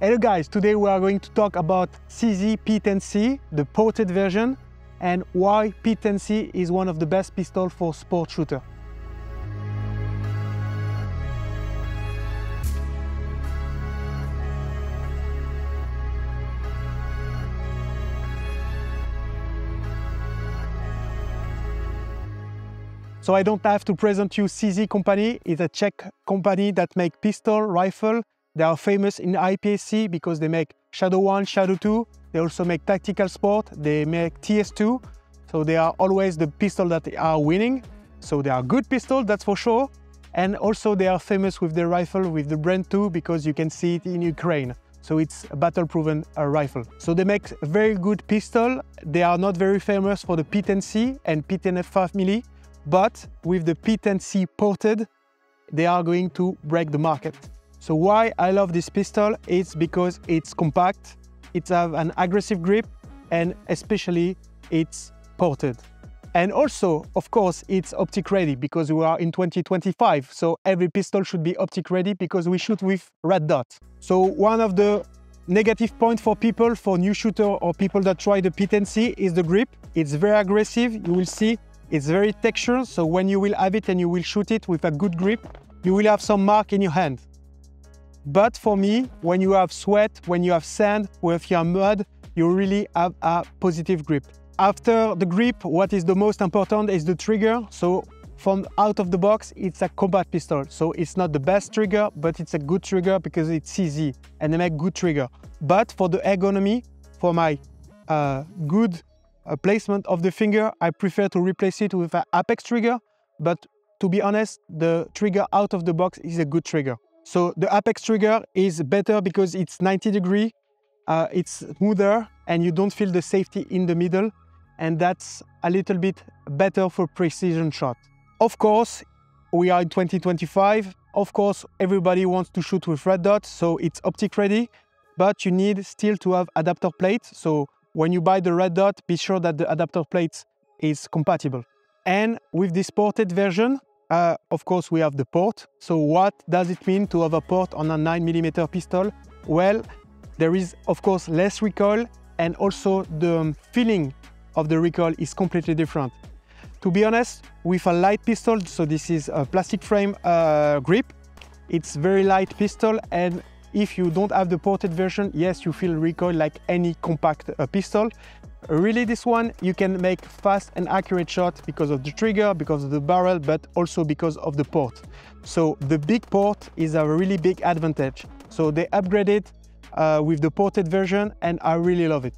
Hello guys, today we are going to talk about CZ P10C, the ported version, and why P10C is one of the best pistols for sport shooter. So I don't have to present you CZ company. It's a Czech company that make pistol, rifle. They are famous in IPSC because they make Shadow 1, Shadow 2. They also make tactical sport. They make TS2. So they are always the pistol that are winning. So they are good pistols, that's for sure. And also they are famous with their rifle, with the brand 2, because you can see it in Ukraine. So it's a battle-proven rifle. So they make a very good pistol. They are not very famous for the P10C and P10F 5mm. But with the P10C ported, they are going to break the market. So why I love this pistol? It's because it's compact, it has an aggressive grip, and especially it's ported. And also, of course, it's optic ready because we are in 2025. So every pistol should be optic ready because we shoot with red dot. So one of the negative points for people, for new shooter or people that try the P10C is the grip. It's very aggressive, you will see. It's very textured, so when you will have it and you will shoot it with a good grip, you will have some mark in your hand. But for me, when you have sweat, when you have sand, or if you have mud, you really have a positive grip. After the grip, what is the most important is the trigger. So from out of the box, it's a combat pistol. So it's not the best trigger, but it's a good trigger because it's CZ and they make good trigger. But for the ergonomy, for my good placement of the finger, I prefer to replace it with an Apex trigger, but to be honest, the trigger out of the box is a good trigger. So the Apex trigger is better because it's 90 degrees, it's smoother, and you don't feel the safety in the middle, and that's a little bit better for precision shot. Of course, we are in 2025. Of course, everybody wants to shoot with red dot, so it's optic ready, but you need still to have adapter plates. So when you buy the red dot, be sure that the adapter plate is compatible. And with this ported version, of course, we have the port. So what does it mean to have a port on a 9mm pistol? Well, there is, of course, less recoil, and also the feeling of the recoil is completely different. To be honest, with a light pistol, so this is a plastic frame grip, it's very light pistol, and if you don't have the ported version, yes, you feel recoil like any compact pistol. Really, this one, you can make fast and accurate shots because of the trigger, because of the barrel, but also because of the port. So the big port is a really big advantage. So they upgraded with the ported version, and I really love it.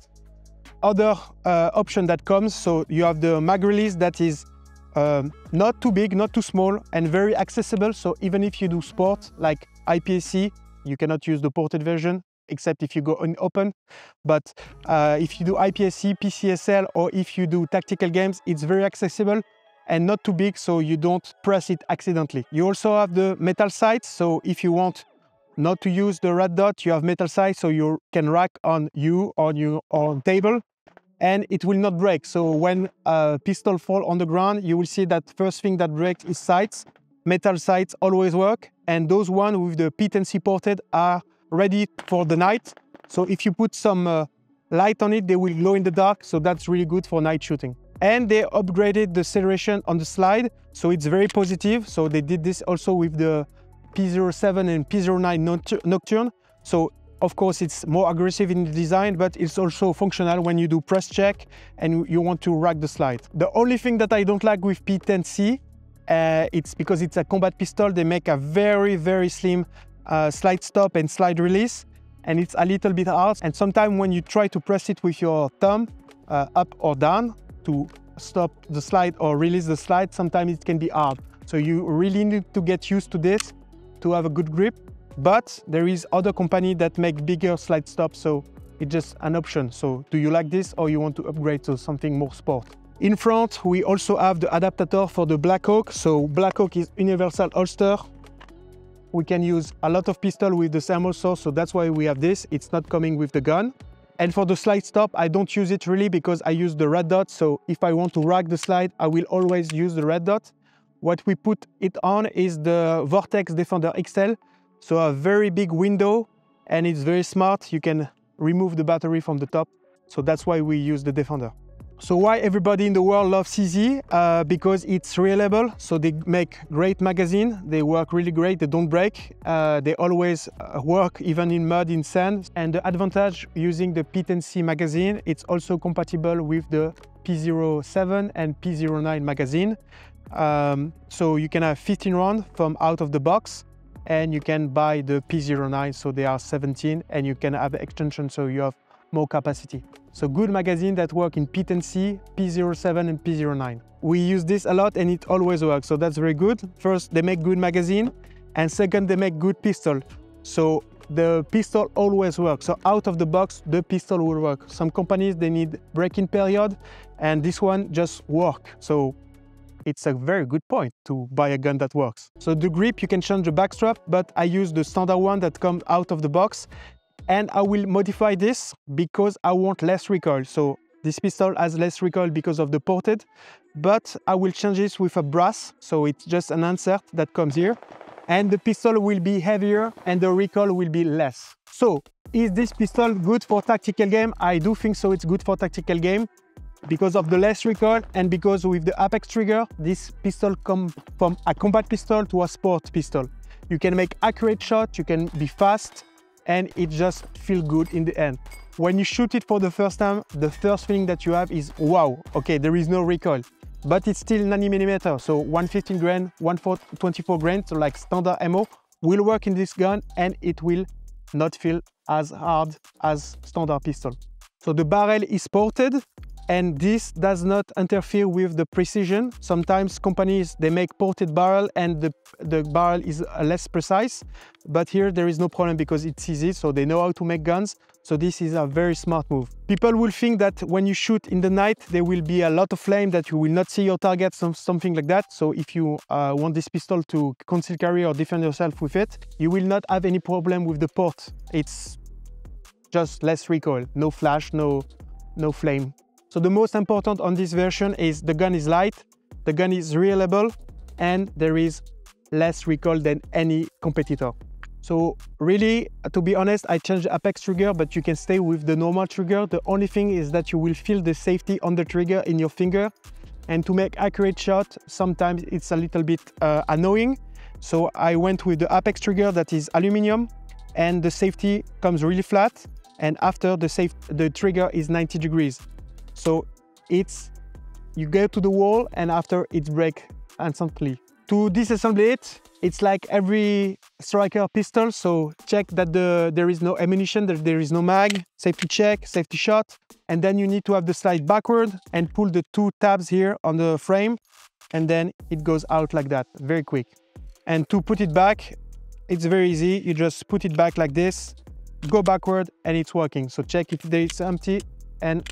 Other option that comes, so you have the mag release that is not too big, not too small, and very accessible. So even if you do sport like IPSC, you cannot use the ported version, except if you go in open. But if you do IPSC, PCSL, or if you do tactical games, it's very accessible and not too big, so you don't press it accidentally. You also have the metal sights, so if you want not to use the red dot, you have metal sights, so you can rack on your table, and it will not break. So when a pistol falls on the ground, you will see that first thing that breaks is sights. Metal sights always work, and those ones with the P10C ported are ready for the night. So if you put some light on it, they will glow in the dark, so that's really good for night shooting. And they upgraded the acceleration on the slide, so it's very positive. So they did this also with the P07 and P09 Nocturne. So of course it's more aggressive in the design, but it's also functional when you do press check and you want to rack the slide. The only thing that I don't like with P10C, it's because it's a combat pistol. They make a very, very slim slide stop and slide release, and it's a little bit hard. And sometimes when you try to press it with your thumb up or down to stop the slide or release the slide, sometimes it can be hard. So you really need to get used to this to have a good grip. But there is other company that make bigger slide stops, so it's just an option. So do you like this, or you want to upgrade to something more sport? In front, we also have the adapter for the Blackhawk. So Blackhawk is universal holster. We can use a lot of pistol with the same holster, so that's why we have this. It's not coming with the gun. And for the slide stop, I don't use it really because I use the red dot. So if I want to rack the slide, I will always use the red dot. What we put it on is the Vortex Defender XL. So a very big window and it's very smart. You can remove the battery from the top. So that's why we use the Defender. So why everybody in the world loves CZ? Because it's reliable. So they make great magazine. They work really great. They don't break. They always work even in mud, in sand. And the advantage using the P10C magazine, it's also compatible with the P07 and P09 magazine. So you can have 15 rounds from out of the box, and you can buy the P09, so they are 17, and you can have extension, so you have more capacity. So good magazine that work in P10C, P07 and P09. We use this a lot and it always works, so that's very good. First, they make good magazine, and second, they make good pistol. So the pistol always works. So out of the box, the pistol will work. Some companies, they need break-in period, and this one just work. So it's a very good point to buy a gun that works. So the grip, you can change the back strap, but I use the standard one that comes out of the box. And I will modify this because I want less recoil. So this pistol has less recoil because of the ported, but I will change this with a brass. So it's just an insert that comes here, and the pistol will be heavier and the recoil will be less. So is this pistol good for tactical game? I do think so. It's good for tactical game because of the less recoil, and because with the Apex trigger, this pistol comes from a combat pistol to a sport pistol. You can make accurate shot, you can be fast, and it just feels good in the end. When you shoot it for the first time, the first thing that you have is, wow, okay, there is no recoil, but it's still 90mm, so 115 grain, 124 grain, so like standard ammo, will work in this gun, and it will not feel as hard as standard pistol. So the barrel is ported, and this does not interfere with the precision. Sometimes companies, they make ported barrel and the barrel is less precise, but here there is no problem because it's easy, so they know how to make guns. So this is a very smart move. People will think that when you shoot in the night, there will be a lot of flame, that you will not see your target, something like that. So if you want this pistol to conceal carry or defend yourself with it, you will not have any problem with the port. It's just less recoil, no flash, no flame. So the most important on this version is the gun is light, the gun is reliable, and there is less recoil than any competitor. So really, to be honest, I changed the Apex trigger, but you can stay with the normal trigger. The only thing is that you will feel the safety on the trigger in your finger. And to make accurate shot, sometimes it's a little bit annoying. So I went with the Apex trigger that is aluminum, and the safety comes really flat. And after the trigger is 90 degrees. So you go to the wall, and after it breaks instantly. To disassemble it, it's like every striker pistol. So check that there is no ammunition, that there is no mag, safety check, safety shot. And then you need to have the slide backward and pull the two tabs here on the frame. And then it goes out like that, very quick. And to put it back, it's very easy. You just put it back like this, go backward, and it's working. So check if there is empty, and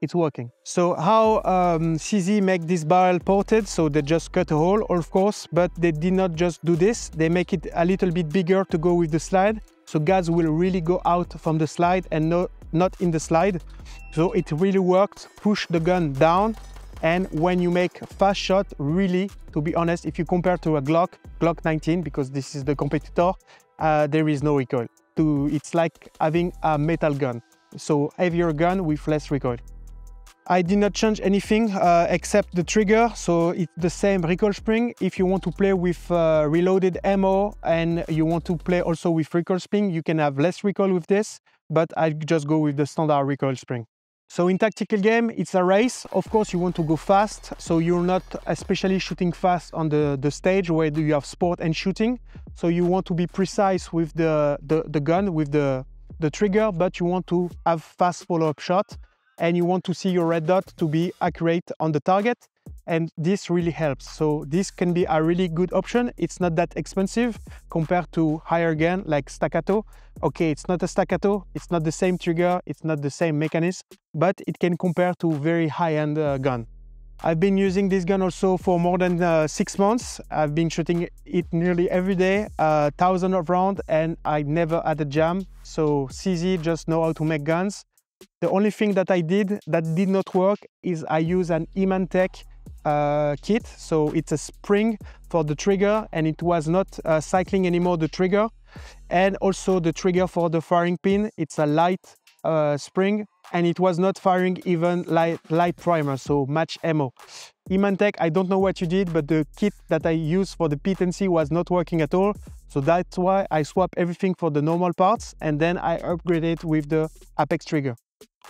it's working. So how CZ make this barrel ported? So they just cut a hole, of course, but they did not just do this. They make it a little bit bigger to go with the slide. So gas will really go out from the slide and not in the slide. So it really worked, push the gun down. And when you make a fast shot, really, to be honest, if you compare to a Glock 19, because this is the competitor, there is no recoil. It's like having a metal gun. So heavier gun with less recoil. I did not change anything except the trigger, so it's the same recoil spring. If you want to play with reloaded ammo and you want to play also with recoil spring, you can have less recoil with this, but I just go with the standard recoil spring. So in tactical game, it's a race. Of course, you want to go fast, so you're not especially shooting fast on the stage where you have sport and shooting. So you want to be precise with the gun, with the trigger, but you want to have fast follow-up shot. And you want to see your red dot to be accurate on the target, and this really helps. So this can be a really good option. It's not that expensive compared to higher gun like Staccato. Okay, it's not a Staccato, it's not the same trigger, it's not the same mechanism, but it can compare to very high-end gun. I've been using this gun also for more than 6 months. I've been shooting it nearly every day, thousands of rounds, and I never had a jam. So CZ just know how to make guns. The only thing that I did that did not work is I use an Imantech kit. So it's a spring for the trigger, and it was not cycling anymore the trigger. And also the trigger for the firing pin, it's a light spring, and it was not firing even light primer, so match ammo. Imantech, I don't know what you did, but the kit that I used for the P10C was not working at all. So that's why I swapped everything for the normal parts, and then I upgraded with the Apex trigger.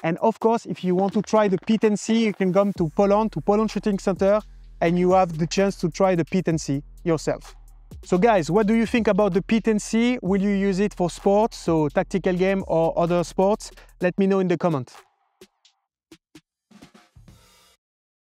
And of course, if you want to try the P10C, you can come to Poland Shooting Center, and you have the chance to try the P10C yourself. So guys, what do you think about the P10C? Will you use it for sports, so tactical game or other sports? Let me know in the comments.